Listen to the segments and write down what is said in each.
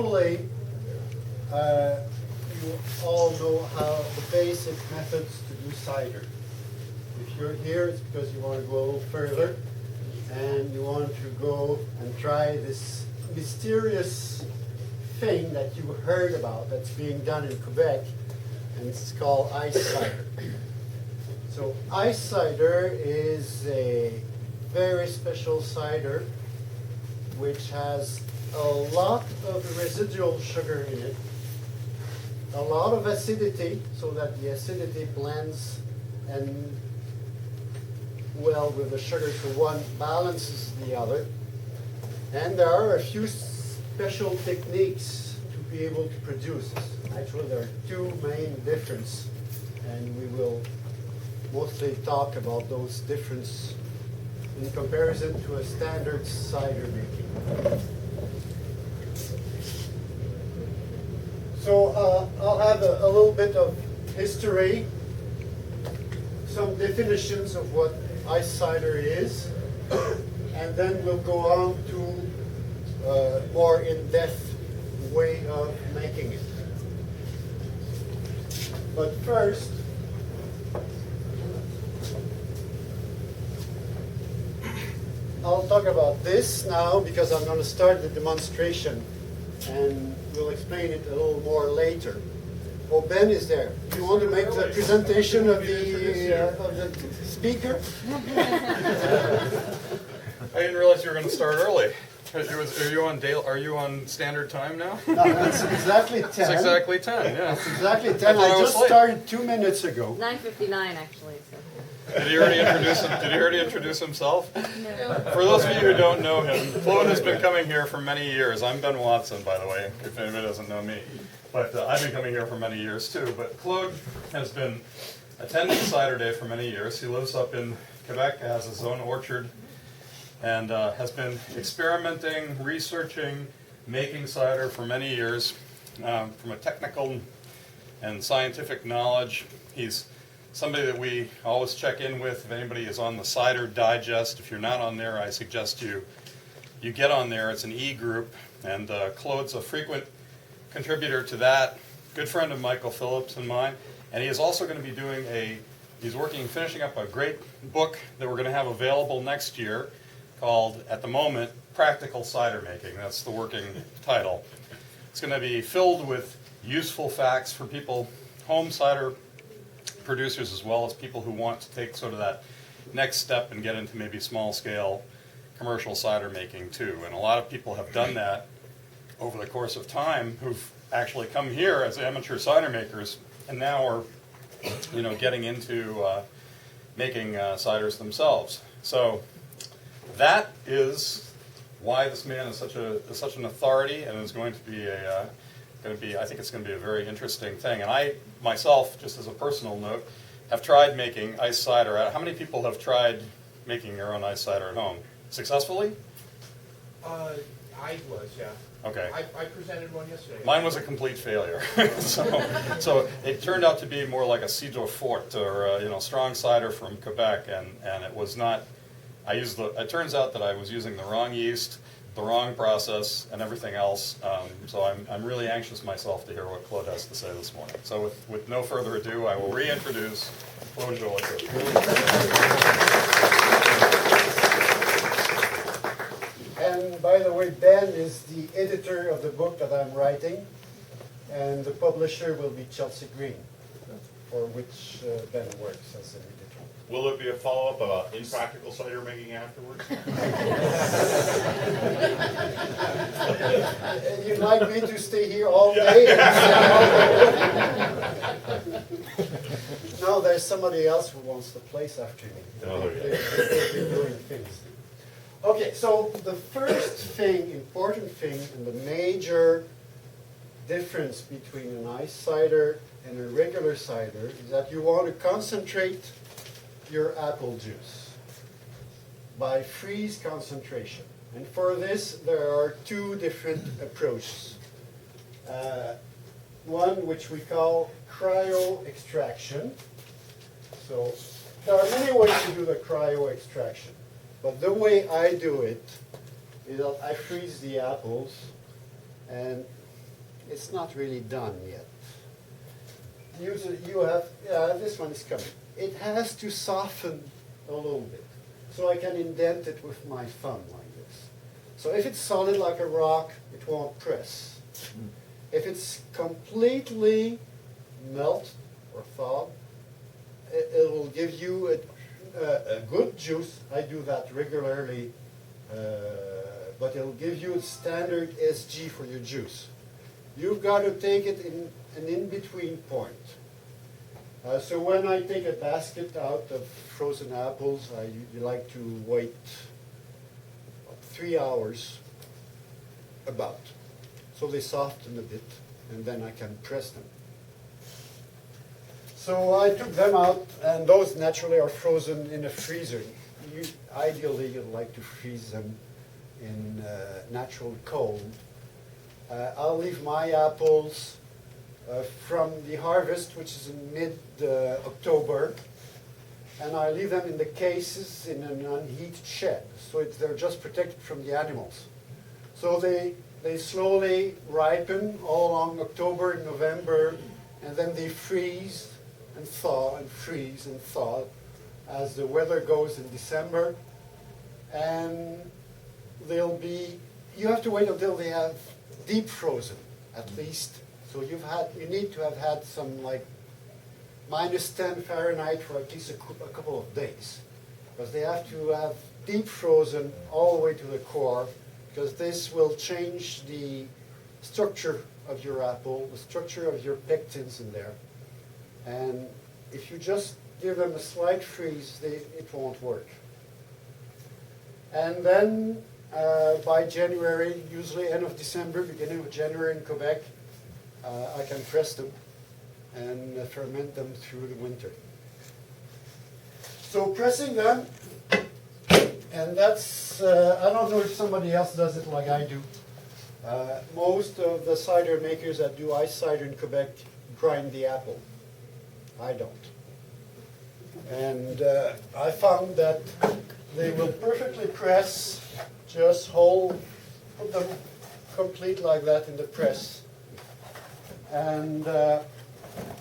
hopefully you all know how the basic methods to do cider. If you're here, it's because you want to go a little further and you want to go and try this mysterious thing that you heard about that's being done in Quebec, and it's called Ice Cider. So Ice Cider is a very special cider which has a lot of residual sugar in it, a lot of acidity, so that the acidity blends and well with the sugar, so one balances the other. And there are a few special techniques to be able to produce this. Actually, there are two main differences, and we will mostly talk about those differences in comparison to a standard cider making. So I'll have a little bit of history, some definitions of what ice cider is, and then we'll go on to a more in-depth way of making it. But first, I'll talk about this now because I'm going to start the demonstration and we'll explain it a little more later. Oh, Ben is there. Do you want to make the presentation of the speaker? I didn't realize you were going to start early. Are you on standard time now? No, that's exactly 10. It's exactly 10, yeah. It's exactly 10. I just started 2 minutes ago. 9:59 actually. So. Did he already introduce himself? No. For those of you who don't know him, Claude has been coming here for many years. I'm Ben Watson, by the way, if anybody doesn't know me. But I've been coming here for many years too. But Claude has been attending Cider Day for many years. He lives up in Quebec, has his own orchard, and has been experimenting, researching, making cider for many years. From a technical and scientific knowledge, he's somebody that we always check in with. If anybody is on the Cider Digest, if you're not on there, I suggest you get on there. It's an e-group, and Claude's a frequent contributor to that. Good friend of Michael Phillips and mine, and he is also going to be doing finishing up a great book that we're going to have available next year called, at the moment, Practical Cider Making. That's the working title. It's going to be filled with useful facts for people, home cider producers, as well as people who want to take sort of that next step and get into maybe small scale commercial cider making too. And a lot of people have done that over the course of time who've actually come here as amateur cider makers and now are getting into making ciders themselves. So that is why this man is such an authority, and is going to be I think it's going to be a very interesting thing. And I myself, just as a personal note, have tried making ice cider. How many people have tried making their own ice cider at home? Successfully? I was, yeah. Okay. I presented one yesterday. Mine was a complete failure. so it turned out to be more like a Cidre Fort, or strong cider from Quebec, and it was not. It turns out that I was using the wrong yeast, the wrong process, and everything else. So I'm really anxious myself to hear what Claude has to say this morning. So with no further ado, I will reintroduce Claude Jolicoeur. And by the way, Ben is the editor of the book that I'm writing, and the publisher will be Chelsea Green, for which Ben works as an editor. Will there be a follow-up about impractical cider making afterwards? You'd like me to stay here all day? No, there's somebody else who wants the place after me. Oh, yeah. They're doing things. Okay, so the first important thing, and the major difference between an ice cider and a regular cider is that you want to concentrate your apple juice by freeze concentration. And for this, there are two different approaches. One which we call cryo extraction. So there are many ways to do the cryo extraction. But the way I do it is that I freeze the apples, and it's not really done yet. Usually you have, this one is coming. It has to soften a little bit. So I can indent it with my thumb like this. So if it's solid like a rock, it won't press. If it's completely melt or thawed, it will give you a good juice. I do that regularly, but it'll give you a standard SG for your juice. You've got to take it in an in-between point. So when I take a basket out of frozen apples, I like to wait 3 hours about. So they soften a bit, and then I can press them. So I took them out, and those naturally are frozen in a freezer. Ideally, you'd like to freeze them in natural cold. I'll leave my apples from the harvest, which is in mid-October, and I leave them in the cases in an unheated shed, so they're just protected from the animals. So they slowly ripen all along October and November, and then they freeze and thaw and freeze and thaw as the weather goes in December, and you have to wait until they have deep frozen at least. So you need to have had some like -10 Fahrenheit for at least a couple of days, because they have to have deep frozen all the way to the core, because this will change the structure of your apple, the structure of your pectins in there. And if you just give them a slight freeze, it won't work. And then by January, usually end of December, beginning of January in Quebec, I can press them and ferment them through the winter. So pressing them, and that's, I don't know if somebody else does it like I do. Most of the cider makers that do ice cider in Quebec grind the apple. I don't. And I found that they will perfectly press, just put them complete like that in the press. And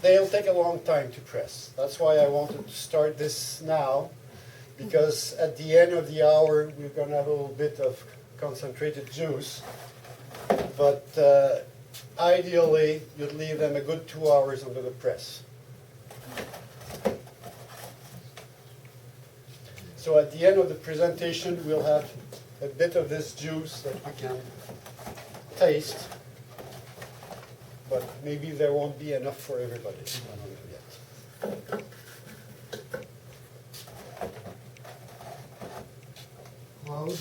they'll take a long time to press. That's why I wanted to start this now, because at the end of the hour we're going to have a little bit of concentrated juice. But ideally you'd leave them a good 2 hours under the press. So at the end of the presentation we'll have a bit of this juice that we can taste. But maybe there won't be enough for everybody. I don't know yet. Claude?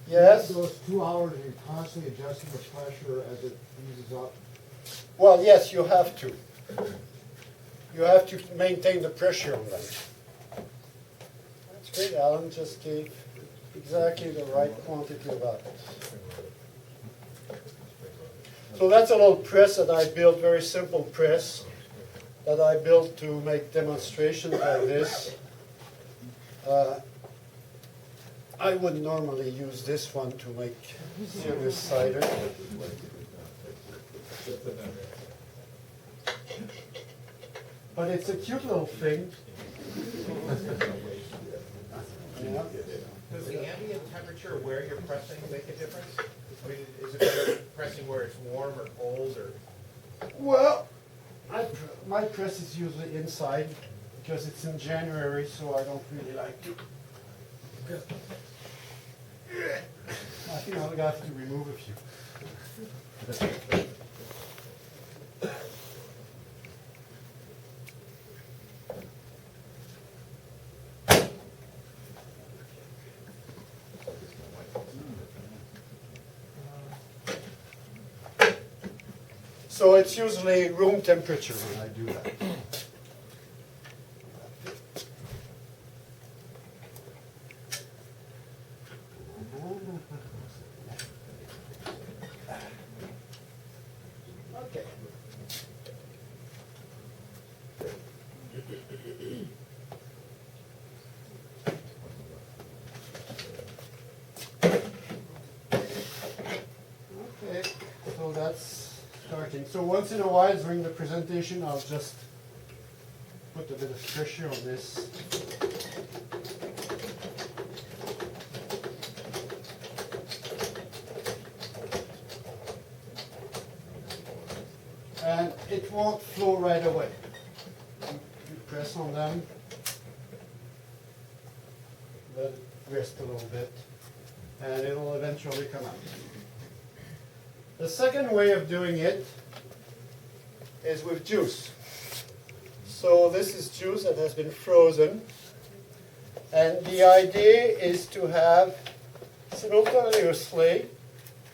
Yes? Those 2 hours, you're constantly adjusting the pressure as it eases up. Well, yes, you have to. You have to maintain the pressure on them. That's great. Alan just gave exactly the right quantity of apples. So that's a little press that I built, very simple press, that I built to make demonstrations like this. I would normally use this one to make serious cider. But it's a cute little thing. Yeah. Does the ambient temperature where you're pressing make a difference? I mean, is it better pressing where it's warm or cold, or? Well, my press is usually inside because it's in January, so I don't really like to. I think I'll have to remove a few. So it's usually room temperature when I do that. Okay. Okay, so that's starting. So once in a while during the presentation, I'll just put a bit of pressure on this. And it won't flow right away. You press on them, let it rest a little bit, and it'll eventually come out. The second way of doing it is with juice. So this is juice that has been frozen, and the idea is to have simultaneously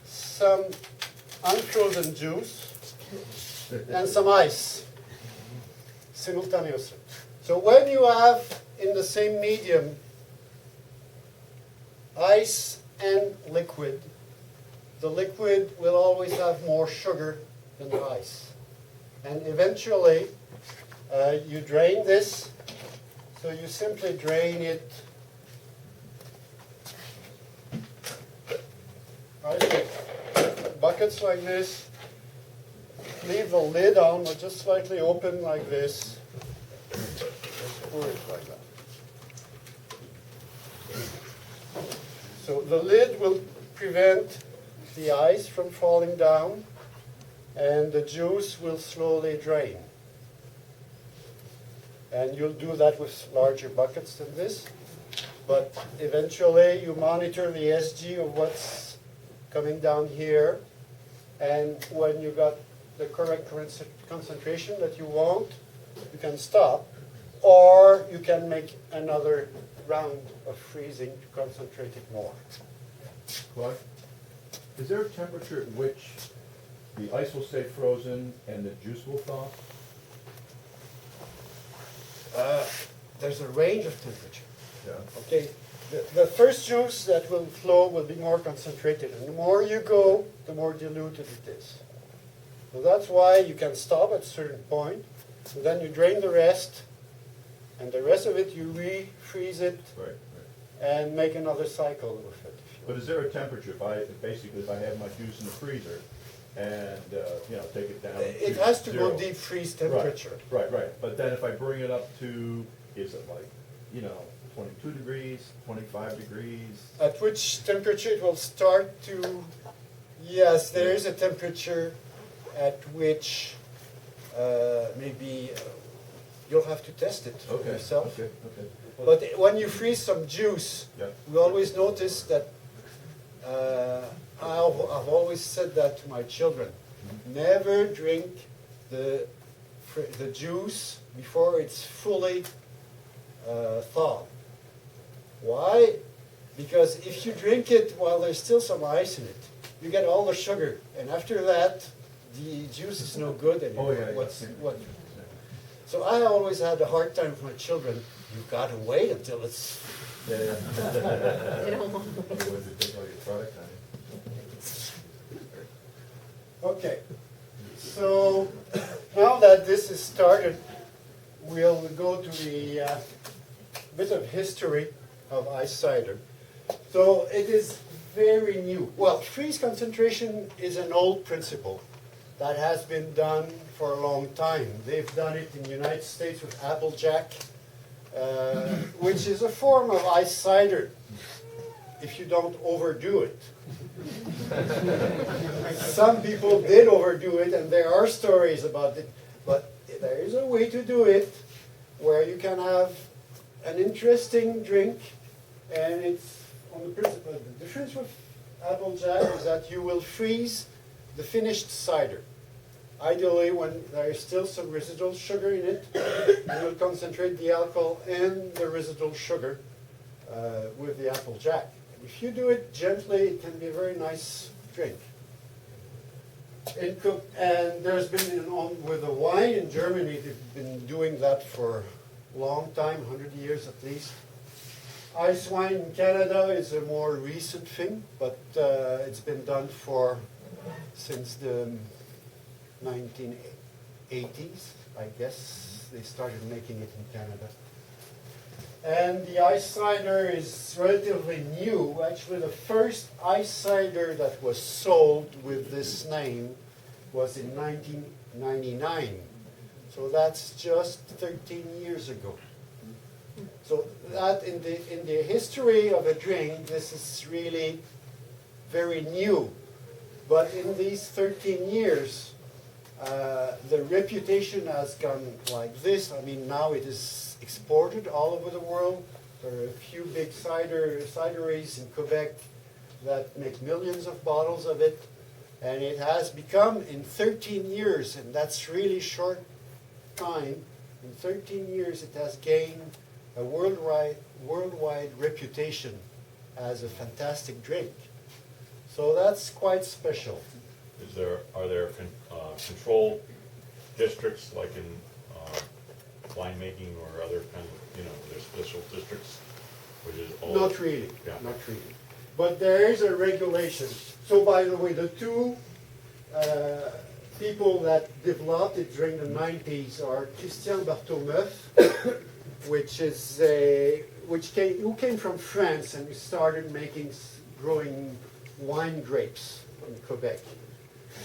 some unfrozen juice and some ice simultaneously. So when you have in the same medium ice and liquid, the liquid will always have more sugar than the ice. And eventually, you drain this, so you simply drain it right, buckets like this. Leave the lid on, or just slightly open like this. Just pour it like that. So the lid will prevent the ice from falling down, and the juice will slowly drain. And you'll do that with larger buckets than this. But eventually you monitor the SG of what's coming down here, and when you got the correct concentration that you want, you can stop, or you can make another round of freezing to concentrate it more. Claude, is there a temperature at which the ice will stay frozen and the juice will thaw? There's a range of temperature. Yeah. Okay, the first juice that will flow will be more concentrated, and the more you go, the more diluted it is. So that's why you can stop at a certain point, and then you drain the rest, and the rest of it you refreeze it Right. and make another cycle with it. But is there a temperature, if I have my juice in the freezer and, take it down It to has to zero. go deep freeze Right, temperature. Right, but then if I bring it up to, is it like, 22 degrees, 25 degrees? At which temperature it will start to, yes, there is a temperature at which maybe you'll have to test it yourself. Okay. But when you freeze some juice, Yeah. we always notice that, I've always said that to my children, never drink the juice before it's fully thawed. Why? Because if you drink it while there's still some ice in it, you get all the sugar, and after that, the juice is no good anymore. Oh, yeah. So I always had a hard time with my children. You've got to wait until it's. Yeah. They don't want Otherwise it tastes like a product, Okay. So now that this is started, we'll go to the bit of history of ice cider. So it is very new. Well, freeze concentration is an old principle that has been done for a long time. They've done it in the United States with Applejack, which is a form of ice cider if you don't overdo it. Some people did overdo it, and there are stories about it, but there is a way to do it where you can have an interesting drink, and it's on the principle. The difference with Applejack is that you will freeze the finished cider. Ideally, when there is still some residual sugar in it, you will concentrate the alcohol and the residual sugar with the Applejack. If you do it gently, it can be a very nice drink. And there's been, with the wine in Germany, they've been doing that for a long time, 100 years at least. Ice wine in Canada is a more recent thing, but it's been done since the 1980s, I guess. They started making it in Canada. And the ice cider is relatively new. Actually, the first ice cider that was sold with this name was in 1999. So that's just 13 years ago. So that in the history of a drink, this is really very new. But in these 13 years, the reputation has gone like this. I mean, now it is exported all over the world. There are a few big cideries in Quebec that make millions of bottles of it. And it has become, in 13 years, and that's really short time, in 13 years it has gained a worldwide reputation as a fantastic drink. So that's quite special. Are there control districts like in winemaking or other kind of, there's special districts? Which is all Not really, Yeah. not really. But there is a regulation. So by the way, the two people that developed it during the 90s are Christian Barthaumeuf, who came from France and started growing wine grapes in Quebec.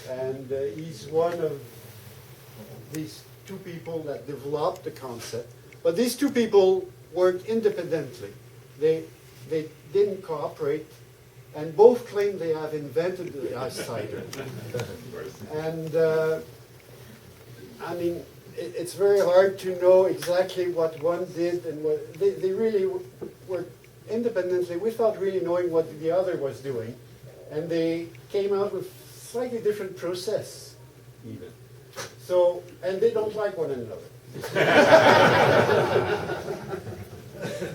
And he's one of these two people that developed the concept. But these two people worked independently. They didn't cooperate, and both claim they have invented the ice cider. And I mean, it's very hard to know exactly what one did and what they really worked independently without really knowing what the other was doing, and they came out with slightly different process, even. So, and they don't like one another.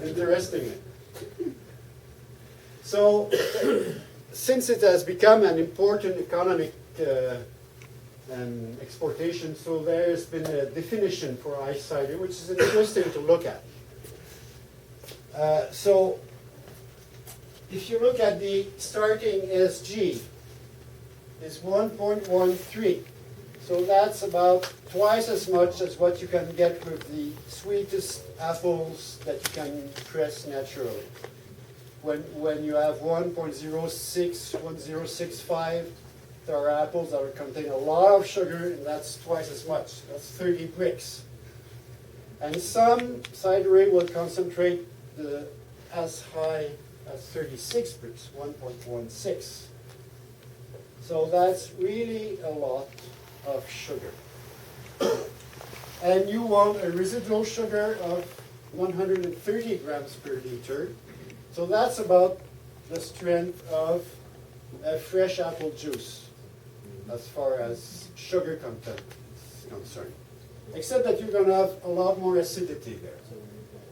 Interesting. So, since it has become an important economic exportation, so there's been a definition for ice cider, which is interesting to look at. So, if you look at the starting SG, is 1.13. So that's about twice as much as what you can get with the sweetest apples that you can press naturally. When you have 1.06, 1065, there are apples that contain a lot of sugar, and that's twice as much. That's 30 bricks. And some cidery will concentrate as high as 36 bricks, 1.16. So that's really a lot of sugar. And you want a residual sugar of 130 grams per liter. So that's about the strength of a fresh apple juice as far as sugar content is concerned. Except that you're going to have a lot more acidity there.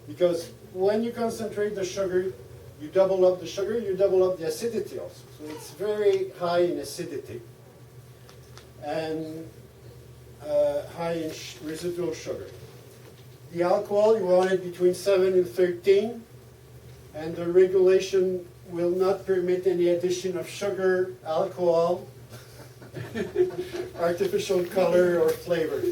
Because when you concentrate the sugar, you double up the sugar, you double up the acidity also. So it's very high in acidity and high in residual sugar. The alcohol, you want it between 7 and 13, and the regulation will not permit any addition of sugar, alcohol, artificial color, or flavor.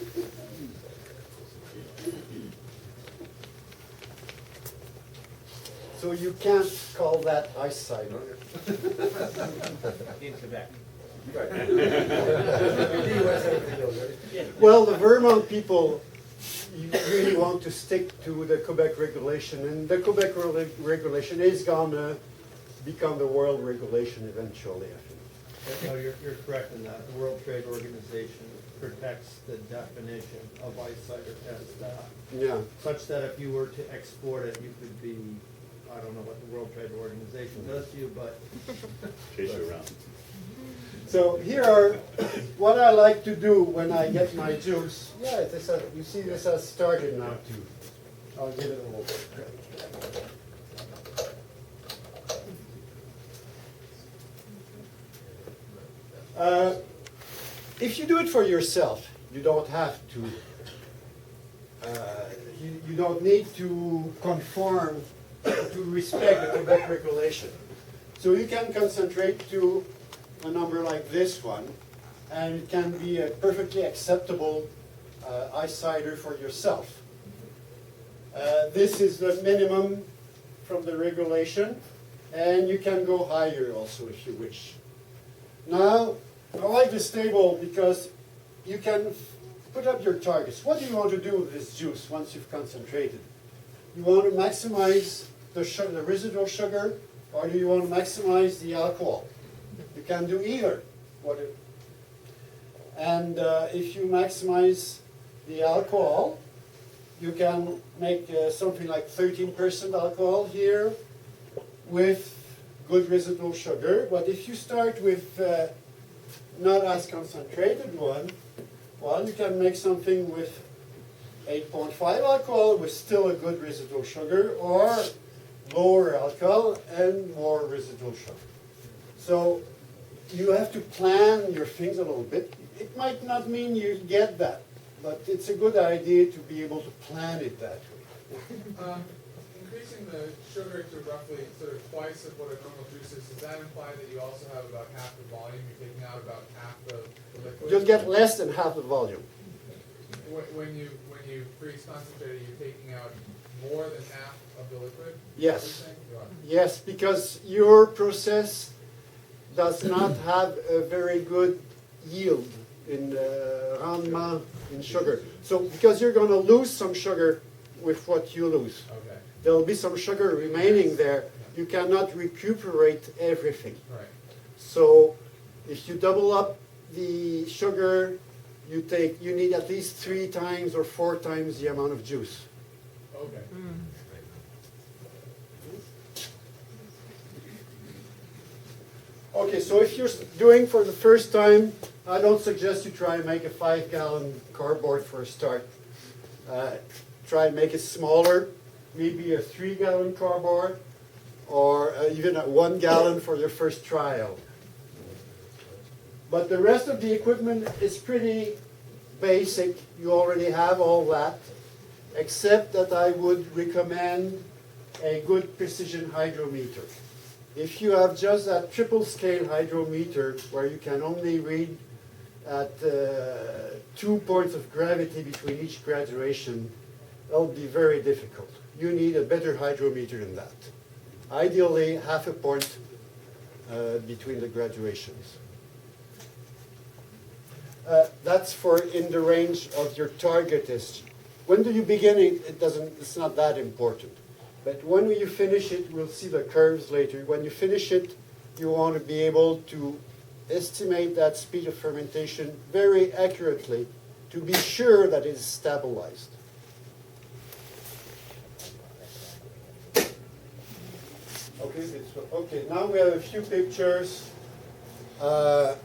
So you can't call that ice cider. In Quebec. Well, the Vermont people really want to stick to the Quebec regulation, and the Quebec regulation is going to become the world regulation eventually, I think. No, you're correct in that. The World Trade Organization protects the definition of ice cider as that, Yeah. such that if you were to export it, you could be, I don't know what the World Trade Organization does to you, but Chase you around. So here are what I like to do when I get my juice. Yeah, you see this has started now too. I'll give it a little bit. If you do it for yourself, you don't have to. You don't need to conform to respect the Quebec regulation. So you can concentrate to a number like this one, and it can be a perfectly acceptable ice cider for yourself. This is the minimum from the regulation, and you can go higher also if you wish. Now, I like this table because you can put up your targets. What do you want to do with this juice once you've concentrated? You want to maximize the residual sugar, or do you want to maximize the alcohol? You can do either. And if you maximize the alcohol, you can make something like 13% alcohol here with good residual sugar. But if you start with not as concentrated one, well, you can make something with 8.5 alcohol with still a good residual sugar, or lower alcohol and more residual sugar. So you have to plan your things a little bit. It might not mean you get that, but it's a good idea to be able to plan it that way. Increasing the sugar to roughly sort of twice of what a normal juice is, does that imply that you also have about half the volume? You're taking out about half the liquid? You'll get less than half the volume. When you freeze concentrated, you're taking out more than half of the liquid? Yes. You are. Yes, because your process does not have a very good yield in rendement in sugar. So because you're going to lose some sugar with what you lose. Okay. There'll be some sugar remaining there. You cannot recuperate everything. Right. So if you double up the sugar, you need at least 3 times or 4 times the amount of juice. Okay. Okay, so if you're doing for the first time, I don't suggest you try and make a 5-gallon cardboard for a start. Try and make it smaller, maybe a 3-gallon cardboard, or even a 1 gallon for your first trial. But the rest of the equipment is pretty basic. You already have all that, except that I would recommend a good precision hydrometer. If you have just that triple scale hydrometer where you can only read at 2 points of gravity between each graduation, it'll be very difficult. You need a better hydrometer than that. Ideally, half a point between the graduations. That's for in the range of your target is. When do you begin it? It's not that important. But when you finish it, we'll see the curves later. When you finish it, you want to be able to estimate that speed of fermentation very accurately to be sure that it is stabilized. Okay, now we have a few pictures. No.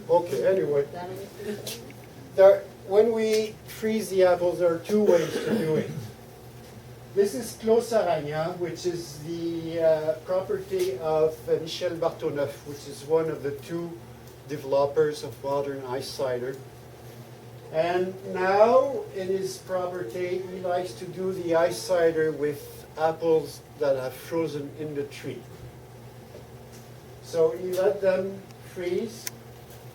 Okay, anyway. When we freeze the apples, there are 2 ways to do it. This is Claude Saragna, which is the property of Michel Bartonneuf, which is one of the 2 developers of modern ice cider. And now in his property, he likes to do the ice cider with apples that have frozen in the tree. So he let them freeze,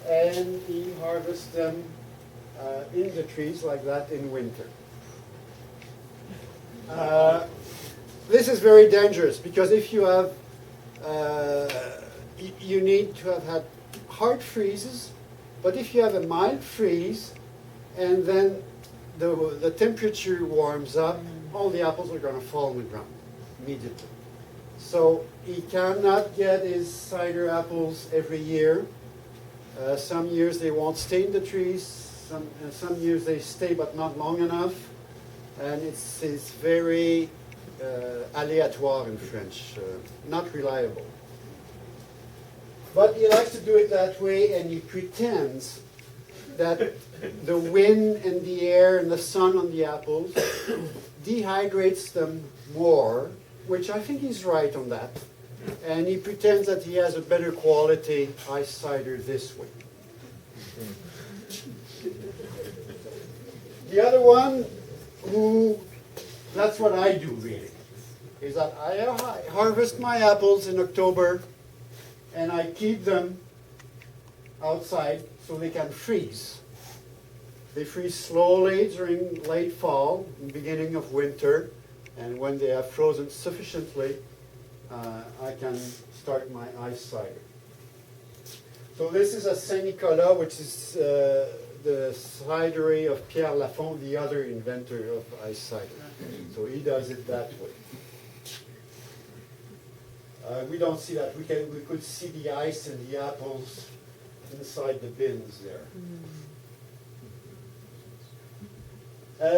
and he harvests them in the trees like that in winter. This is very dangerous because if you have, you need to have had hard freezes, but if you have a mild freeze and then the temperature warms up, all the apples are going to fall on the ground immediately. So he cannot get his cider apples every year. Some years they won't stay in the trees, some years they stay but not long enough, and it's very aléatoire in French, not reliable. But he likes to do it that way, and he pretends that the wind and the air and the sun on the apples dehydrates them more, which I think he's right on that. And he pretends that he has a better quality ice cider this way. The other one, that's what I do really, is that I harvest my apples in October and I keep them outside so they can freeze. They freeze slowly during late fall and beginning of winter, And when they have frozen sufficiently, I can start my ice cider. So this is a Saint-Nicolas, which is the cidery of Pierre Lafont, the other inventor of ice cider. So he does it that way. We don't see that. We could see the ice and the apples inside the bins there.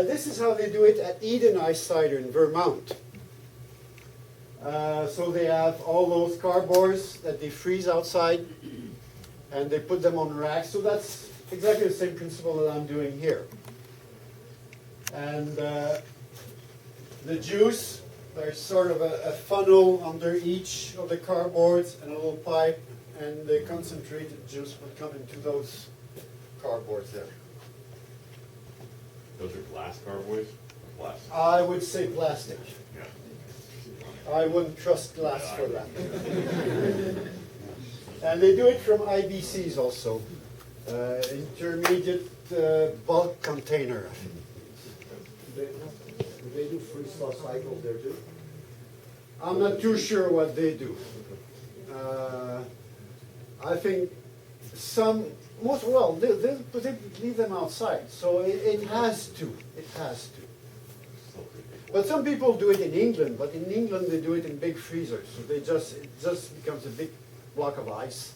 This is how they do it at Eden Ice Cider in Vermont. So they have all those cardboards that they freeze outside, and they put them on racks. So that's exactly the same principle that I'm doing here. And the juice, there's sort of a funnel under each of the cardboards and a little pipe, and the concentrated juice will come into those cardboards there. Those are glass carboys? Plastic? I would say plastic. Yeah. I wouldn't trust glass for that. And they do it from IBCs also, intermediate bulk container. Do they do freeze-thaw cycles there too? I'm not too sure what they do. I think they leave them outside, so it has to. It has to. But some people do it in England, but in England they do it in big freezers. So it just becomes a big block of ice,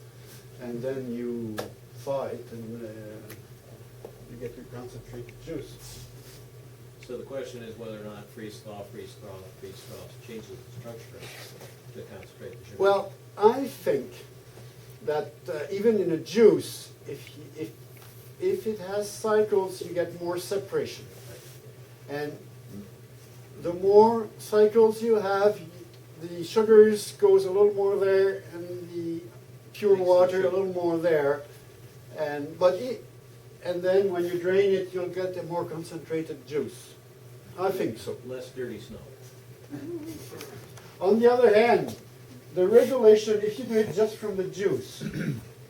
and then you thaw it, and you get your concentrated juice. So the question is whether or not freeze-thaw changes the structure to concentrate the sugar. Well, I think that even in a juice, if it has cycles, you get more separation. And the more cycles you have, the sugars goes a little more there, and the pure water a little more there. And then when you drain it, you'll get a more concentrated juice. I think so. Less dirty snow. On the other hand, the regulation, if you do it just from the juice,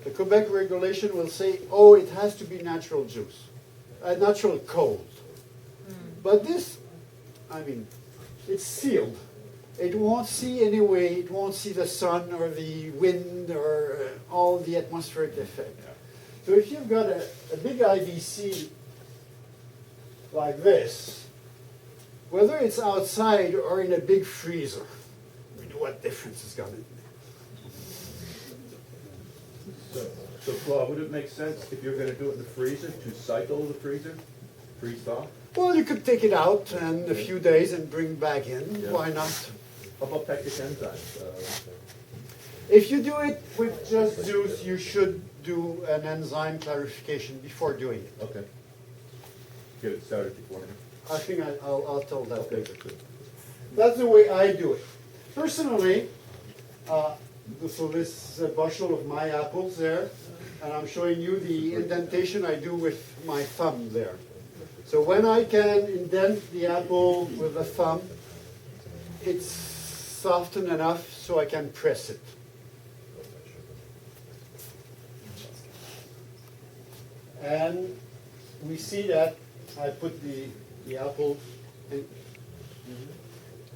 the Quebec regulation will say, oh, it has to be natural juice, natural cold. But this, I mean, it's sealed. It won't see anyway, it won't see the sun or the wind or all the atmospheric effect. So if you've got a big IVC like this, whether it's outside or in a big freezer, what difference is going to make? So Claude, would it make sense if you're gonna do it in the freezer, to cycle the freezer, freeze-thaw? Well, you could take it out in a few days and bring back in. Yeah. Why not? How about pectic enzymes? If you do it with just juice, you should do an enzyme clarification before doing it. Okay. Get it started beforehand. I think I'll tell that Okay, later. good. That's the way I do it. Personally, so this is a bushel of my apples there, and I'm showing you the indentation I do with my thumb there. So when I can indent the apple with a thumb, it's softened enough so I can press it. And we see that I put the apple in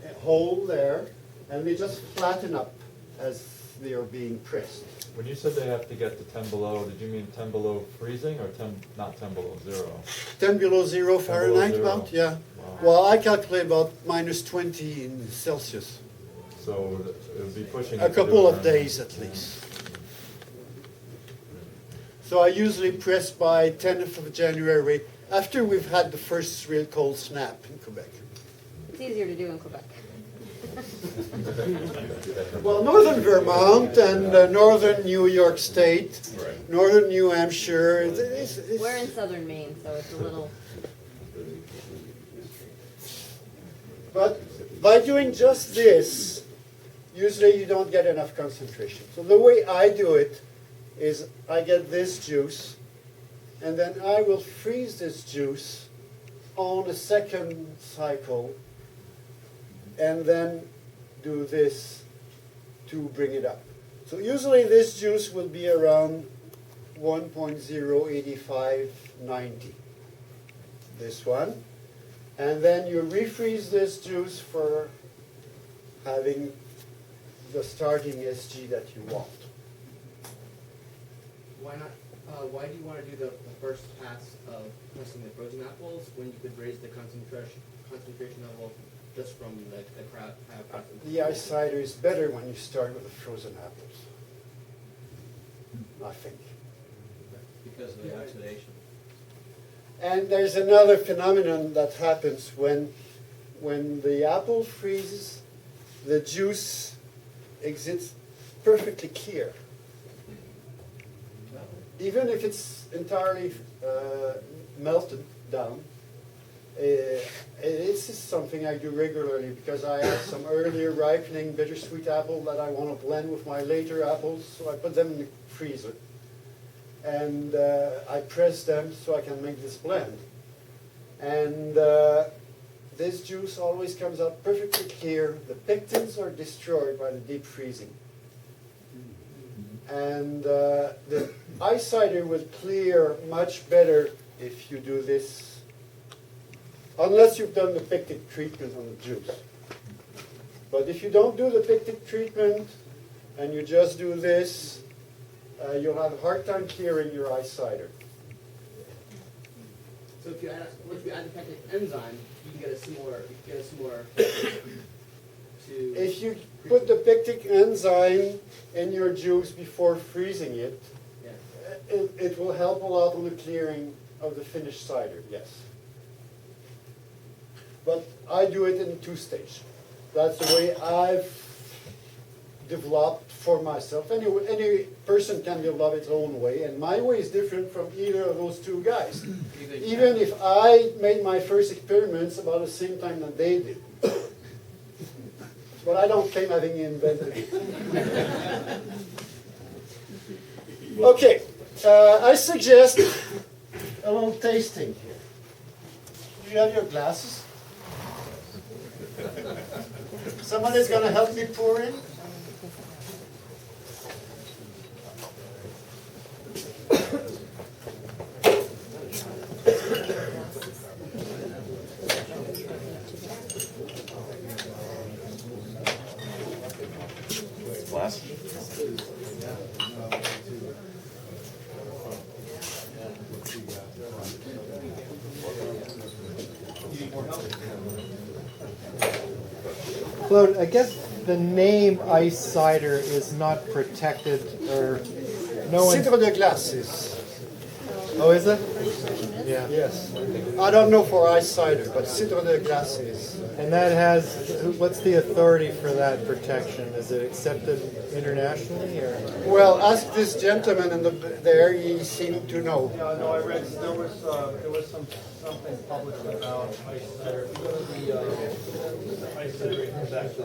a hole there, and they just flatten up as they are being pressed. When you said they have to get to 10 below, did you mean 10 below freezing or not 10 below 0? 10 below 0 below Fahrenheit, 0. about, yeah. Wow. Well, I calculate about minus 20 in Celsius. So it would be pushing A it to do couple it of around- days at least. So I usually press by 10th of January, after we've had the first real cold snap in Quebec. It's easier to do in Quebec. Well, northern Vermont and northern New York State, Right. northern New Hampshire. We're in southern Maine, so it's a little. But by doing just this, usually you don't get enough concentration. So the way I do it is I get this juice, and then I will freeze this juice on a second cycle, and then do this to bring it up. So usually this juice will be around 1.08590. This one. And then you refreeze this juice for having the starting SG that you want. Why not? Why do you want to do the first pass of pressing the frozen apples when you could raise the concentration level just from the crowd? The ice cider is better when you start with the frozen apples, I think. Because of the oxidation. And there's another phenomenon that happens when the apple freezes, the juice exits perfectly clear. Even if it's entirely melted down, it's just something I do regularly because I have some earlier ripening bittersweet apple that I want to blend with my later apples, so I put them in the freezer. And I press them so I can make this blend. And this juice always comes out perfectly clear. The pectins are destroyed by the deep freezing. And the ice cider will clear much better if you do this, unless you've done the pectic treatment on the juice. But if you don't do the pectic treatment and you just do this, you'll have a hard time clearing your ice cider. So if you add the pectic enzyme, you can get a similar. If you put the pectic enzyme in your juice before freezing it, it will help a lot on the clearing of the finished cider, yes. But I do it in 2 stages. That's the way I've developed for myself. Any person can develop its own way, and my way is different from either of those 2 guys. Even if I made my first experiments about the same time that they did. But I don't claim having invented it. Okay, I suggest a little tasting here. Do you have your glasses? Somebody's going to help me pour in? Glass? Claude, I guess the name Ice Cider is not protected, or no one... Cidre de glace is. Oh, is it? Yeah. Yes. I don't know for ice cider, but cidre de glace is. And that has, what's the authority for that protection? Is it accepted internationally, or? Well, ask this gentleman in there, he seemed to know. Yeah, no, I read, there was something published about Ice Cider. If you go to the Ice Cider in Quebec,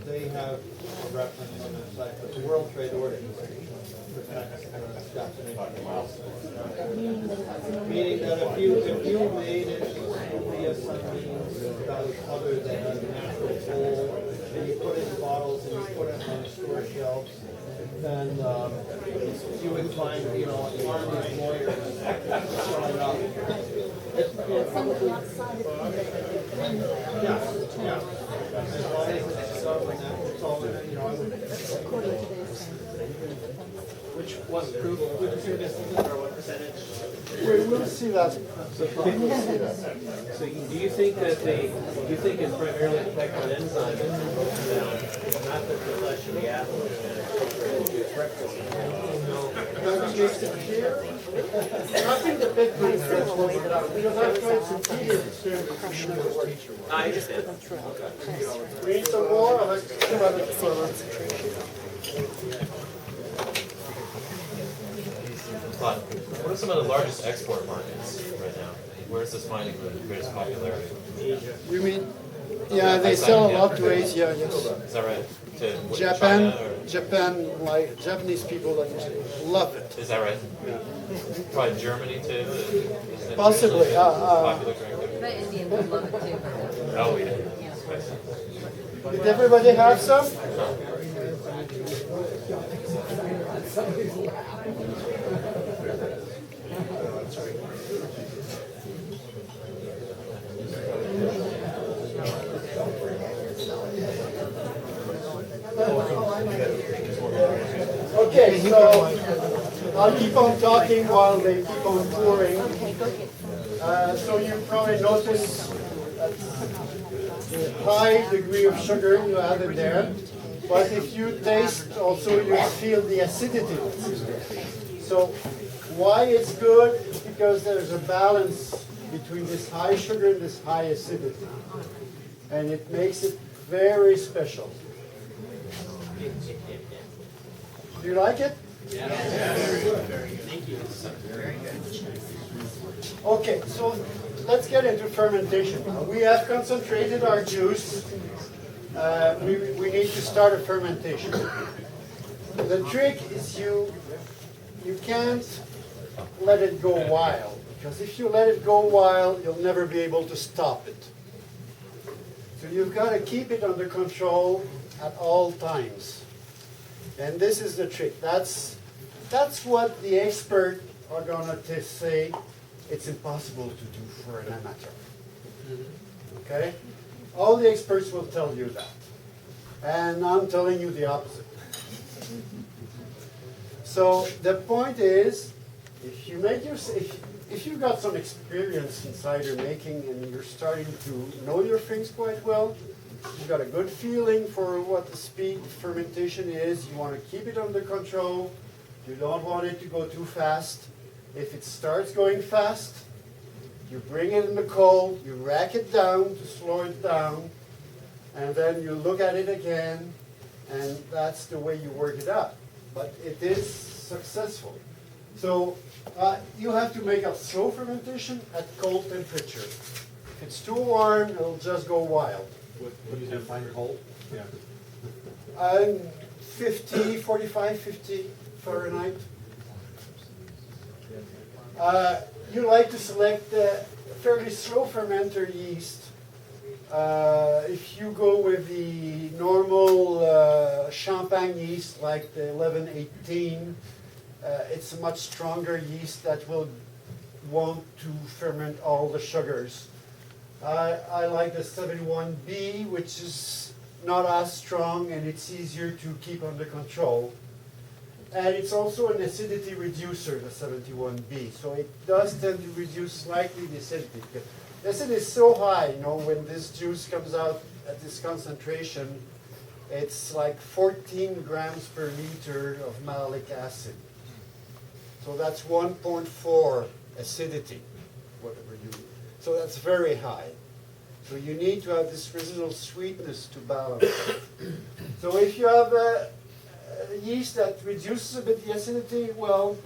they have a reference on their site, but the World Trade Organization protects the definition. Meaning that if you made it via some means other than a natural tool, and you put it in bottles and you put it on the store shelves, then you would find, an army of lawyers showing up. Yeah. As long as it's government, that's all, What proof would you say this is, or what percentage? We'll see that. So do you think that it's primarily affected by enzymes that are broken down, not the flesh of the apple? I think the big thing is because I've tried some tedious experiments. I understand. We need some more of it. But what are some of the largest export markets right now? Where is this finding the greatest popularity? You mean? Yeah, they sell a lot to Asia, yes. Is that right? To what, Japan, China, Japan, like Japanese people that love it. is that right? Probably Germany too? Is it Possibly, popular drink there? But Indians would love it too. Oh, yeah. Did everybody have some? So I'll keep on talking while they keep on pouring. So you probably notice a high degree of sugar you have in there. But if you taste also, you feel the acidity that's in there. So why it's good? It's because there's a balance between this high sugar and this high acidity. And it makes it very special. Do you like it? Yeah. Very good. Thank you. Very good. Okay, so let's get into fermentation now. We have concentrated our juice. We need to start a fermentation. The trick is you can't let it go wild, because if you let it go wild, you'll never be able to stop it. So you've got to keep it under control at all times. And this is the trick. That's what the experts are going to say it's impossible to do for an amateur. Okay? All the experts will tell you that. And I'm telling you the opposite. So the point is, if you've got some experience in cider making and you're starting to know your things quite well, you've got a good feeling for what the speed of fermentation is, you want to keep it under control, you don't want it to go too fast. If it starts going fast, you bring it in the cold, you rack it down to slow it down, and then you look at it again, and that's the way you work it out. But it is successful. So you have to make a slow fermentation at cold temperature. If it's too warm, it'll just go wild. What do you define cold? Yeah. 45, 50 Fahrenheit. You like to select a fairly slow fermenter yeast. If you go with the normal champagne yeast, like the 1118, it's a much stronger yeast that will want to ferment all the sugars. I like the 71B, which is not as strong and it's easier to keep under control. And it's also an acidity reducer, the 71B. So it does tend to reduce slightly the acidity. The acidity is so high, when this juice comes out at this concentration, it's like 14 grams per liter of malic acid. So that's 1.4 acidity, whatever you. So that's very high. So you need to have this residual sweetness to balance it. So if you have a yeast that reduces a bit the acidity, well,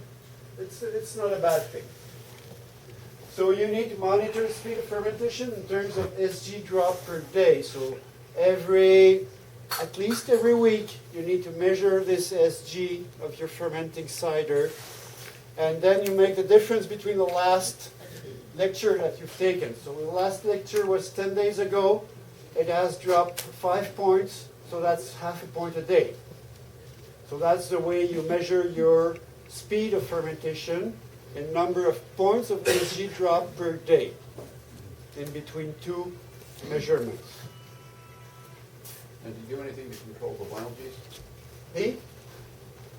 it's not a bad thing. So you need to monitor the speed of fermentation in terms of SG drop per day. So at least every week, you need to measure this SG of your fermenting cider. And then you make the difference between the last lecture that you've taken. So the last lecture was 10 days ago. It has dropped 5 points, so that's half a point a day. So that's the way you measure your speed of fermentation in number of points of SG drop per day in between two measurements. And do you do anything to control the wild yeast? Hey?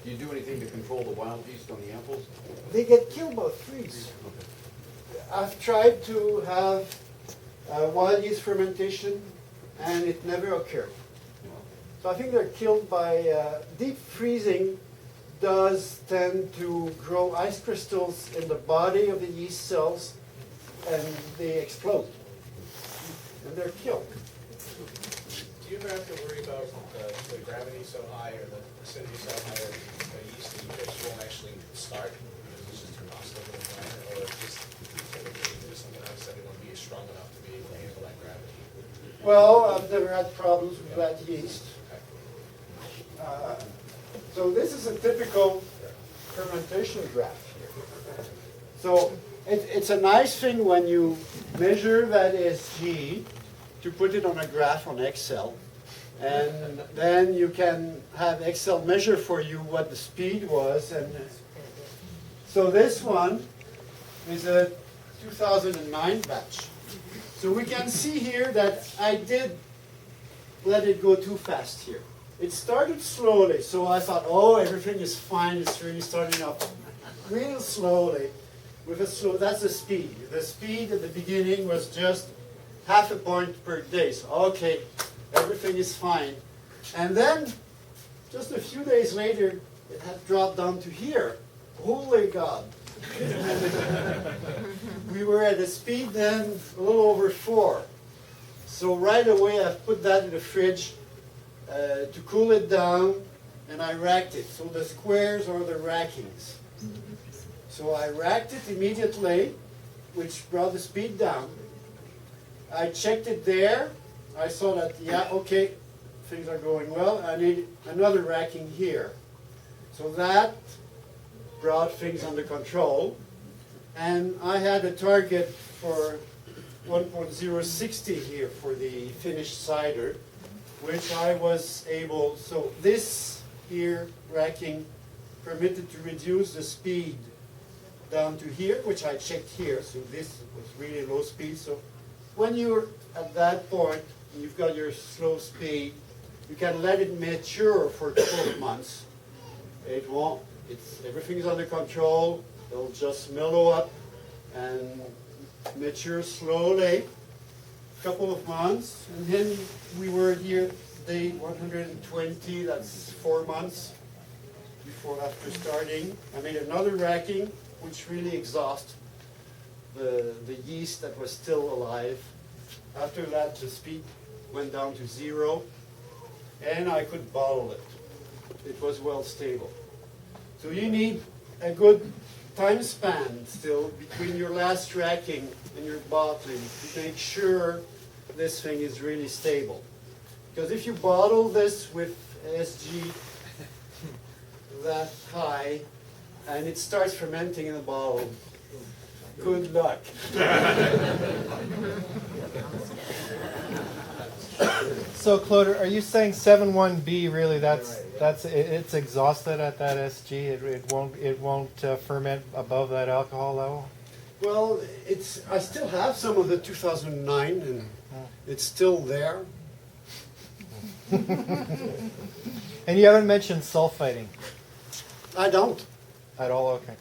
Do you do anything to control the wild yeast on the apples? They get killed by fleas. I've tried to have wild yeast fermentation and it never occurred. So I think they're killed by deep freezing does tend to grow ice crystals in the body of the yeast cells and they explode and they're killed. Do you ever have to worry about the gravity so high or the acidity so high of the yeast that you just won't actually start because it's just too hostile to the plant, or just typically something else that it won't be strong enough to be able to handle that gravity? Well, I've never had problems with that yeast. So this is a typical fermentation graph here. So it's a nice thing when you measure that SG to put it on a graph on Excel. And then you can have Excel measure for you what the speed was. And so this one is a 2009 batch. So we can see here that I did let it go too fast here. It started slowly, so I thought, oh, everything is fine, it's really starting up real slowly. With a slow, that's the speed. The speed at the beginning was just half a point per day. So, okay, everything is fine. And then, just a few days later, it had dropped down to here. Holy God. We were at a speed then a little over 4. So right away I put that in the fridge to cool it down, and I racked it. So the squares are the rackings. So I racked it immediately, which brought the speed down. I checked it there. I saw that, yeah, okay, things are going well. I need another racking here. So that brought things under control. And I had a target for 1.060 here for the finished cider, which I was able, so this here racking permitted to reduce the speed down to here, which I checked here, so this was really low speed. So when you're at that point, you've got your slow speed, you can let it mature for a couple of months. It won't, everything's under control, it'll just mellow up and mature slowly, a couple of months, and then we were here day 120, that's 4 months after starting. I made another racking, which really exhausted the yeast that was still alive. After that, the speed went down to 0, and I could bottle it. It was well stable. So you need a good time span still between your last racking and your bottling to make sure this thing is really stable. Because if you bottle this with SG that high and it starts fermenting in the bottle, good luck. So Claude, are you saying 7.1B really it's exhausted at that SG? It won't ferment above that alcohol level? Well, I still have some of the 2009 and it's still there. And you haven't mentioned sulfiting. I don't. At all, okay.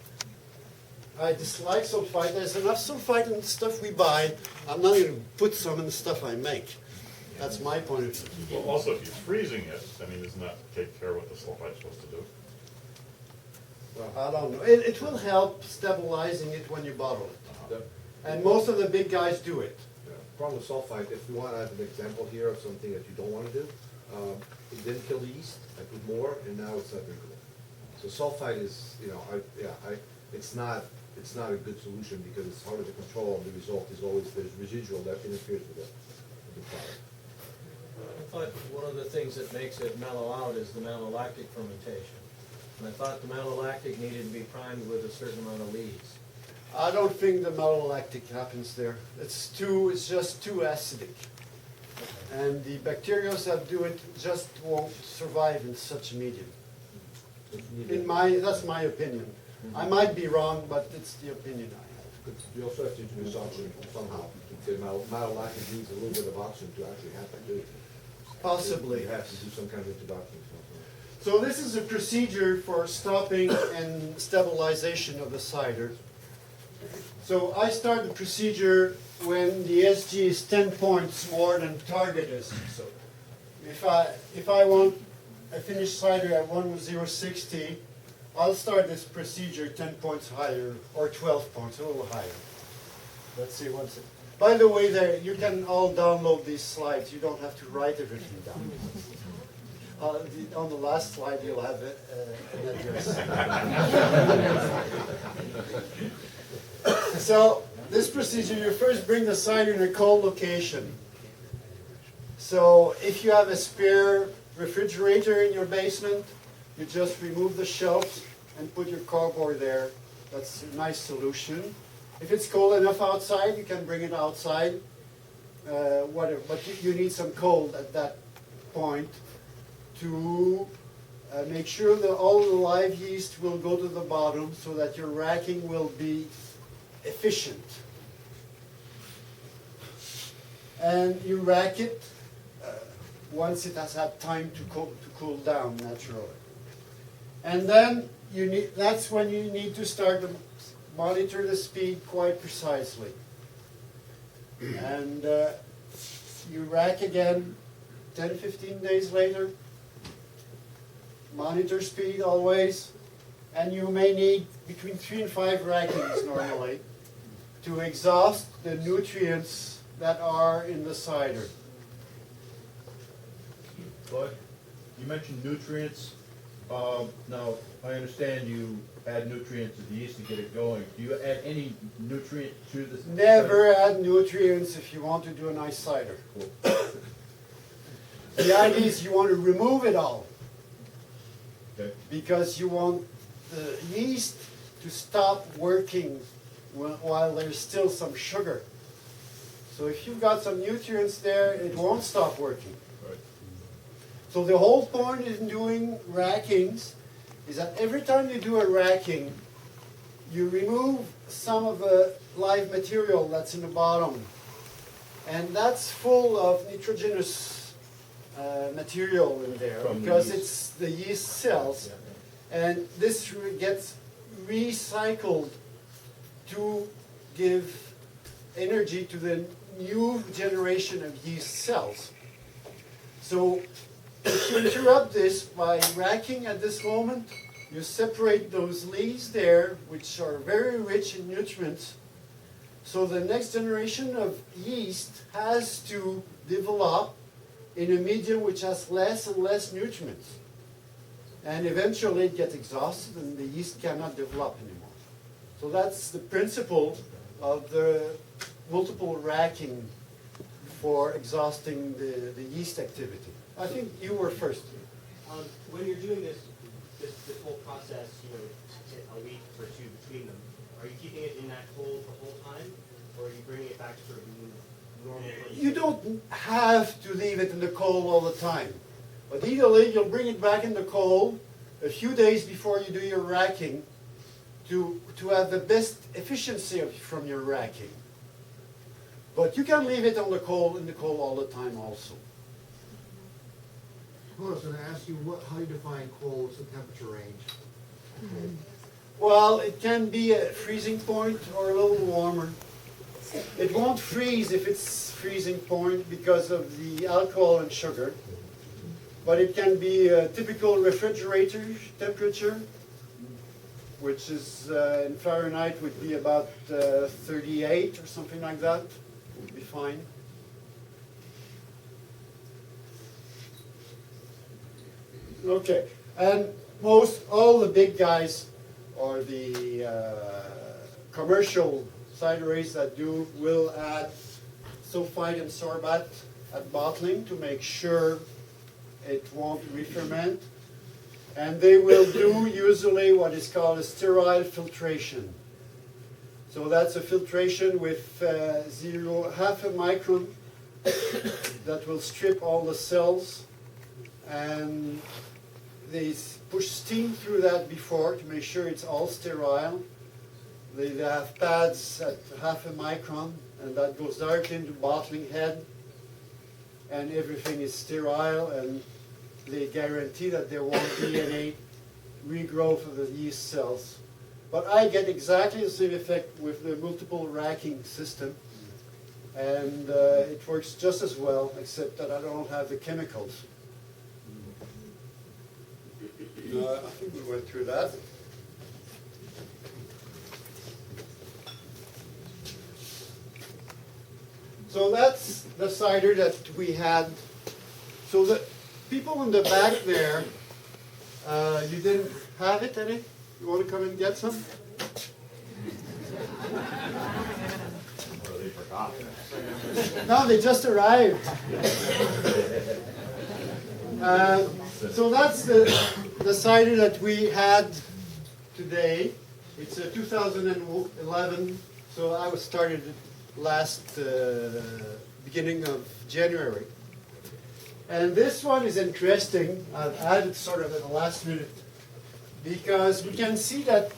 I dislike sulfite. There's enough sulfite in the stuff we buy. I'm not going to put some in the stuff I make. That's my point of view. Well, also, if you're freezing it, I mean, doesn't that take care of what the sulfite's supposed to do? Well, I don't know. It will help stabilizing it when you bottle it. And most of the big guys do it. Problem with sulfite, if we want to have an example here of something that you don't want to do, it didn't kill the yeast. I put more, and now it's not drinkable. So sulfite is, it's not a good solution because it's harder to control. And the result is always there's residual that interferes with the product. I thought one of the things that makes it mellow out is the monolactic fermentation. And I thought the monolactic needed to be primed with a certain amount of lees. I don't think the malolactic happens there. It's just too acidic. And the bacteria that do it just won't survive in such a medium. That's my opinion. I might be wrong, but it's the opinion I have. You also have to introduce oxygen somehow. The malolactic needs a little bit of oxygen to actually happen too. Possibly. You have to do some kind of introduction. So this is a procedure for stopping and stabilization of the cider. So I start the procedure when the SG is 10 points more than target is. So if I want a finished cider at 1.060, I'll start this procedure 10 points higher or 12 points, a little higher. Let's see once. By the way, there you can all download these slides. You don't have to write everything down. On the last slide, you'll have an address. So this procedure, you first bring the cider in a cold location. So if you have a spare refrigerator in your basement, you just remove the shelves and put your cardboard there. That's a nice solution. If it's cold enough outside, you can bring it outside. Whatever, but you need some cold at that point to make sure that all the live yeast will go to the bottom so that your racking will be efficient. And you rack it once it has had time to cool down naturally. And then that's when you need to start to monitor the speed quite precisely. And you rack again 10, 15 days later, monitor speed always, and you may need between 3 and 5 rackings normally to exhaust the nutrients that are in the cider. Claude, you mentioned nutrients. Now, I understand you add nutrients to the yeast to get it going. Do you add any nutrient to the cider? Never add nutrients if you want to do an ice cider. Cool. The idea is you want to remove it all. Okay. Because you want the yeast to stop working while there's still some sugar. So if you've got some nutrients there, it won't stop working. Right. So the whole point in doing rackings is that every time you do a racking, you remove some of the live material that's in the bottom. And that's full of nitrogenous material in there From the because yeast. it's the yeast cells. And this gets recycled to give energy to the new generation of yeast cells. So if you interrupt this by racking at this moment, you separate those leaves there, which are very rich in nutrients. So the next generation of yeast has to develop in a medium which has less and less nutrients. And eventually it gets exhausted and the yeast cannot develop anymore. So that's the principle of the multiple racking for exhausting the yeast activity. I think you were first. When you're doing this whole process, a week or two between them, are you keeping it in that cold the whole time, or are you bringing it back to sort of normal? You don't have to leave it in the cold all the time. But ideally, you'll bring it back in the cold a few days before you do your racking to have the best efficiency from your racking. But you can leave it in the cold all the time also. I was going to ask you how you define cold. What's the temperature range? Well, it can be a freezing point or a little warmer. It won't freeze if it's freezing point because of the alcohol and sugar. But it can be a typical refrigerator temperature, which is in Fahrenheit would be about 38 or something like that. Would be fine. Okay, and all the big guys, or the commercial cideries that will add sulfite and sorbate at bottling to make sure it won't re-ferment. And they will do usually what is called a sterile filtration. So that's a filtration with half a micron that will strip all the cells, and they push steam through that before to make sure it's all sterile. They have pads at half a micron, and that goes directly into bottling head, and everything is sterile, and they guarantee that there won't be any regrowth of the yeast cells. But I get exactly the same effect with the multiple racking system, and it works just as well, except that I don't have the chemicals. I think we went through that. So that's the cider that we had. So the people in the back there, you didn't have it, any? You want to come and get some? Or they forgot. No, they just arrived. So that's the cider that we had today. It's a 2011, so I was started last beginning of January. And this one is interesting. I've added sort of at the last minute because we can see that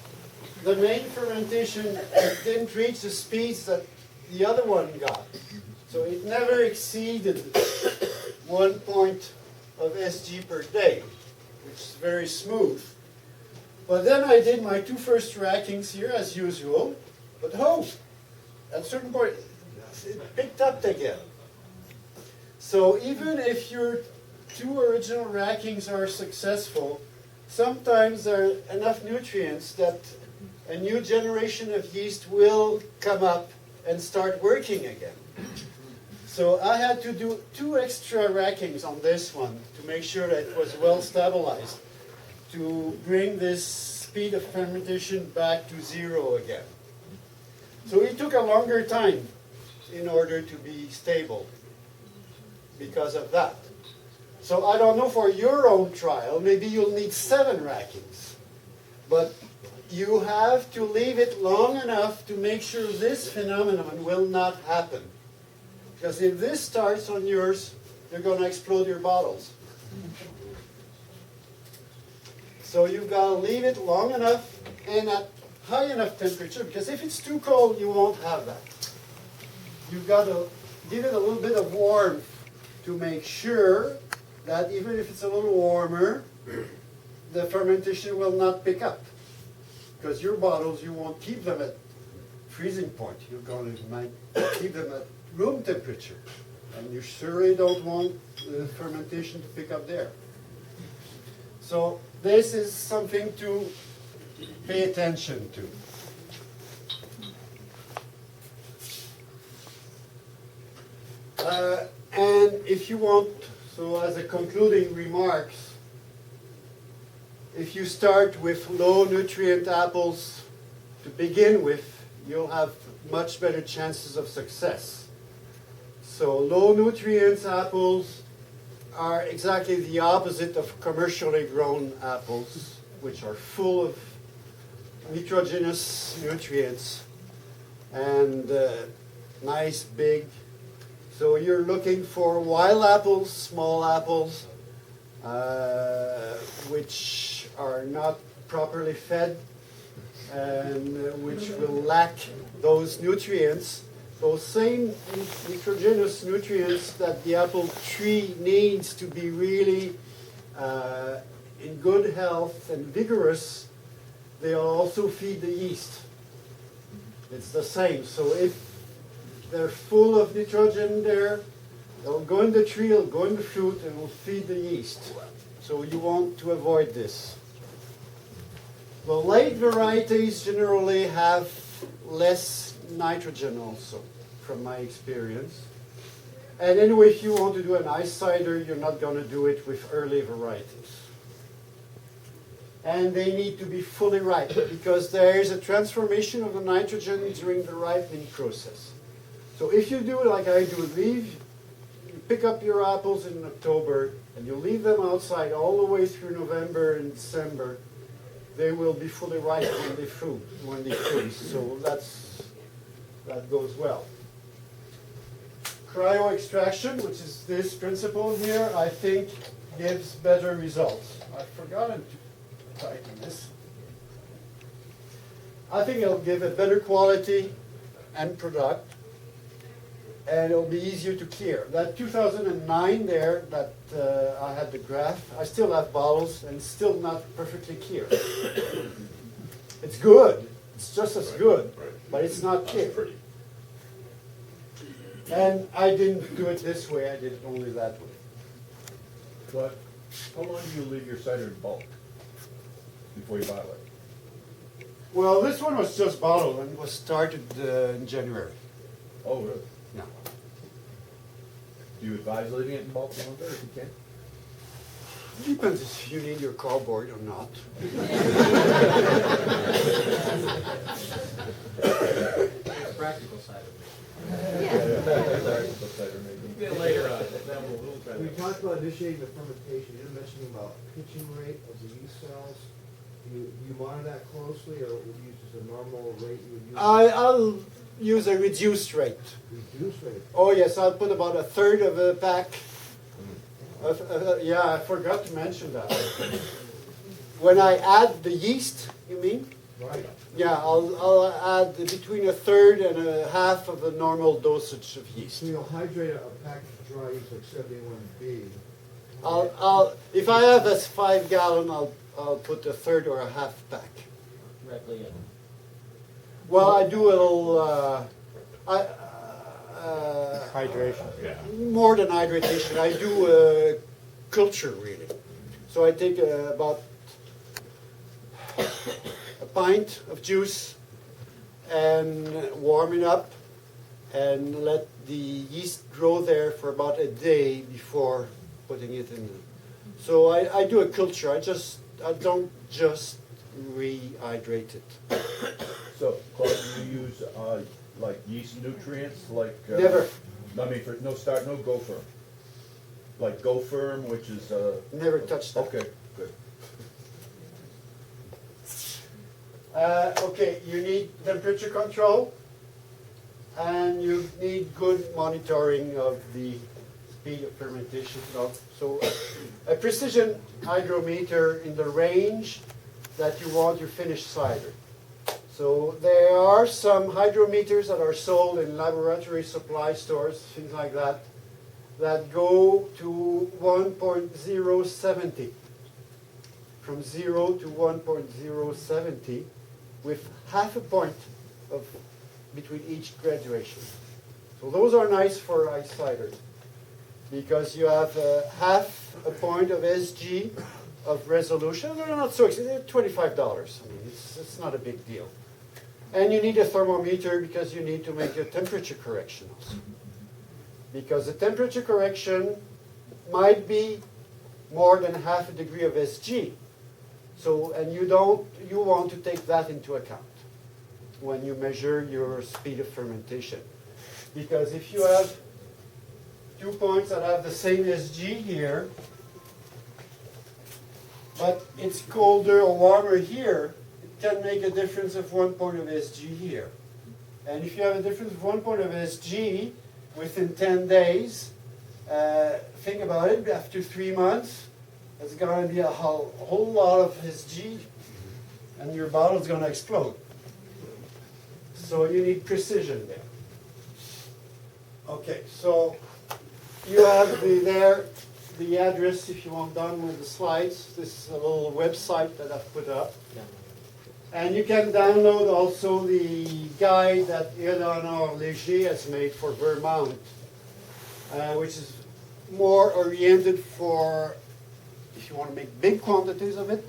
the main fermentation didn't reach the speeds that the other one got. So it never exceeded 1 point of SG per day, which is very smooth. But then I did my 2 first rackings here as usual, but at a certain point it picked up again. So even if your 2 original rackings are successful, sometimes there are enough nutrients that a new generation of yeast will come up and start working again. So I had to do 2 extra rackings on this one to make sure that it was well stabilized, to bring this speed of fermentation back to 0 again. So it took a longer time in order to be stable because of that. So I don't know for your own trial, maybe you'll need 7 rackings. But you have to leave it long enough to make sure this phenomenon will not happen. Because if this starts on yours, you're going to explode your bottles. So you've got to leave it long enough and at high enough temperature, because if it's too cold, you won't have that. You've got to give it a little bit of warmth to make sure that even if it's a little warmer, the fermentation will not pick up. Because your bottles, you won't keep them at freezing point. You're going to keep them at room temperature. And you surely don't want the fermentation to pick up there. So this is something to pay attention to. And if you want, so as a concluding remarks, if you start with low nutrient apples to begin with, you'll have much better chances of success. So low nutrients apples are exactly the opposite of commercially grown apples, which are full of nitrogenous nutrients and nice big. So you're looking for wild apples, small apples, which are not properly fed and which will lack those nutrients, those same nitrogenous nutrients that the apple tree needs to be really in good health and vigorous. They'll also feed the yeast. It's the same. So if they're full of nitrogen there, they'll go in the tree, it'll go in the fruit, and will feed the yeast. So you want to avoid this. The late varieties generally have less nitrogen also, from my experience. And anyway, if you want to do an ice cider, you're not going to do it with early varieties. And they need to be fully ripe, because there is a transformation of the nitrogen during the ripening process. So if you do it like I do, you pick up your apples in October, and you leave them outside all the way through November and December, they will be fully ripe when they freeze. So that goes well. Cryo extraction, which is this principle here, I think gives better results. I've forgotten to tighten this. I think it'll give a better quality and product, and it'll be easier to clear. That 2009 there, that I had the graph, I still have bottles and it's still not perfectly clear. It's good, it's just as good, but it's not clear. And I didn't do it this way, I did it only that way. But how long do you leave your cider in bulk before you bottle it? Well, this one was just bottled and was started in January. Oh, really? Yeah. Do you advise leaving it in bulk longer if you can? Depends if you need your cardboard or not. The practical side of it. Later on, then we'll try We that. talked about initiating the fermentation, you're mentioning about pitching rate of the yeast cells. Do you monitor that closely, or would you use just a normal rate you would use? I'll use a reduced rate. Reduced rate? Oh yes, I'll put about a third of a pack. Yeah, I forgot to mention that. When I add the yeast, you mean? Right. Yeah, I'll add between a third and a half of the normal dosage of yeast. So you'll hydrate a pack of dry yeast like 71B. If I have a 5 gallon, I'll put a third or a half pack. Directly in. Well, I do a little, Hydration. Yeah. more than hydration. I do culture really. So I take about a pint of juice and warm it up and let the yeast grow there for about a day before putting it in. So I do a culture. I don't just rehydrate it. So, Claude, do you use, like yeast nutrients, like? Never. I mean, for no start, no Go Firm. Like Go Firm, which is, Never touch that. okay, good. Okay, you need temperature control and you need good monitoring of the speed of fermentation. So a precision hydrometer in the range that you want your finished cider. So there are some hydrometers that are sold in laboratory supply stores, things like that, that go to 1.070. From 0 to 1.070 with half a point of between each graduation. So those are nice for ice cider because you have half a point of SG of resolution. They're not so expensive, $25. I mean, it's not a big deal. And you need a thermometer because you need to make a temperature correction also. Because the temperature correction might be more than half a degree of SG. So, and you want to take that into account when you measure your speed of fermentation. Because if you have 2 points that have the same SG here, but it's colder or warmer here, it can make a difference of 1 point of SG here. And if you have a difference of 1 point of SG within 10 days, think about it, after 3 months, there's going to be a whole lot of SG, and your bottle's going to explode. So you need precision there. Okay, so you have the address if you want done with the slides. This is a little website that I've put up. And you can download also the guide that Eleanor Léger has made for Vermont, which is more oriented for if you want to make big quantities of it.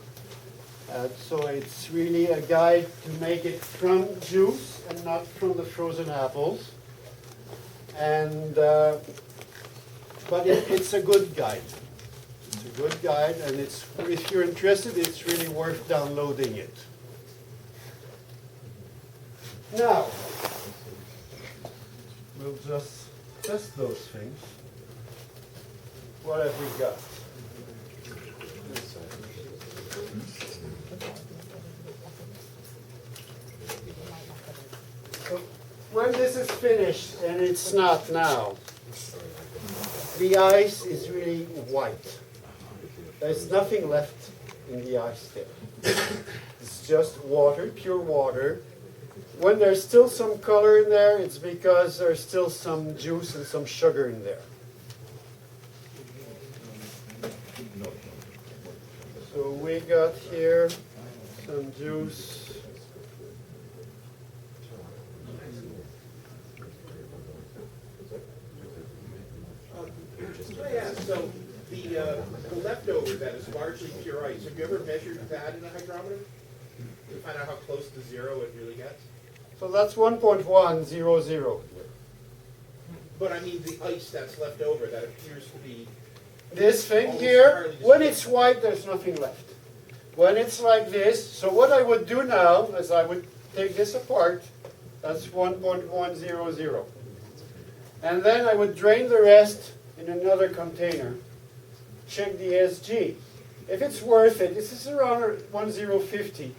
So it's really a guide to make it from juice and not from the frozen apples. And but it's a good guide. It's a good guide, and if you're interested, it's really worth downloading it. Now, we'll just test those things. What have we got? So when this is finished, and it's not now, the ice is really white. There's nothing left in the ice there. It's just water, pure water. When there's still some color in there, it's because there's still some juice and some sugar in there. So we got here some juice. Yeah, so the leftover that is largely pure ice, have you ever measured that in a hydrometer? To find out how close to zero it really gets? So that's 1.100. But I mean the ice that's left over that appears to be... This thing almost here, entirely when it's white, there's nothing left. When it's like this, so what I would do now is I would take this apart. That's 1.100. And then I would drain the rest in another container. Check the SG. If it's worth it, this is around 1050.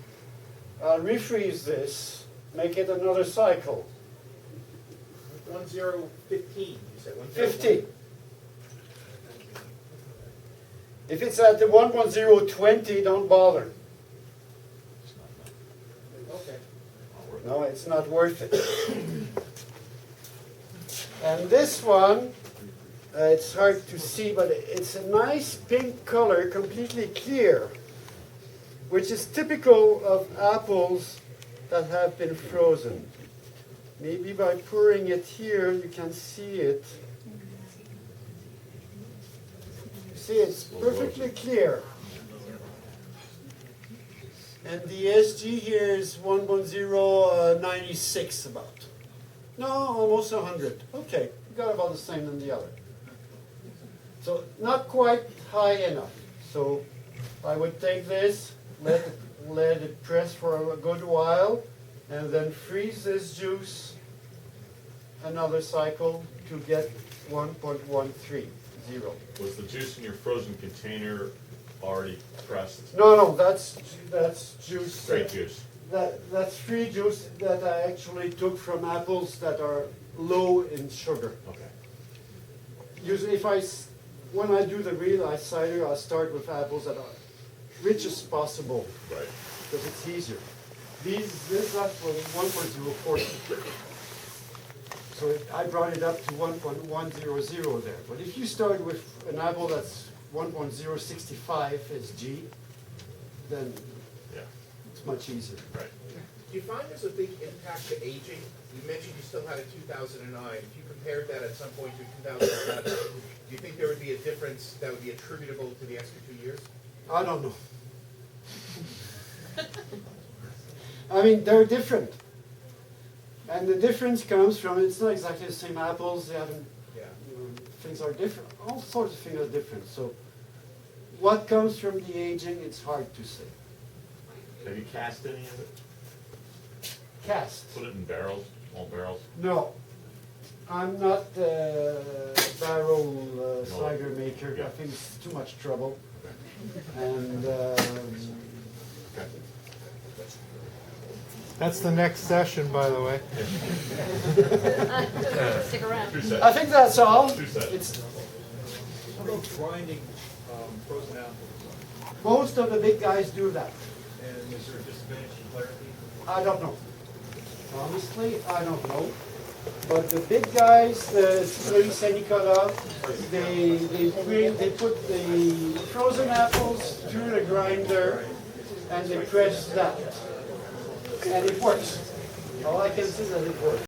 I'll refreeze this, make it another cycle. 1015, you said 50. If it's at the 11020, don't bother. it's not worth it. And this one, it's hard to see, but it's a nice pink color, completely clear, which is typical of apples that have been frozen. Maybe by pouring it here, you can see it. See, it's perfectly clear. And the SG here is 1.096 about. No, almost 100. Okay, you got about the same than the other. So not quite high enough. So I would take this, let it press for a good while, and then freeze this juice another cycle to get 1.130. Was the juice in your frozen container already pressed? No, that's juice. Straight juice. That's free juice that I actually took from apples that are low in sugar. Okay. Usually, when I do the real ice cider, I start with apples that are rich as possible. Right. Because it's easier. This last was 1.04. So I brought it up to 1.100 there. But if you start with an apple that's 1.065 SG, then it's much easier. Right. Do you find there's a big impact to aging? You mentioned you still had a 2009. If you compared that at some point to 2011, do you think there would be a difference that would be attributable to the extra 2 years? I don't know. I mean, they're different. And the difference comes from, it's not exactly the same apples, they haven't, things are different, all sorts of things are different. So what comes from the aging, it's hard to say. Have you cast any of it? Cast? Put it in barrels, small barrels? No. I'm not a barrel cider maker. Yeah. I think it's too much trouble. Okay. And Okay. That's the next session, by the way. Stick around. I think that's all. It's How about grinding frozen apples? Most of the big guys do that. And is there a disadvantage to clarity? I don't know. Honestly, I don't know. But the big guys, the spring semi-cut they put the frozen apples through the grinder and they press that. And it works. All I can say is that it works.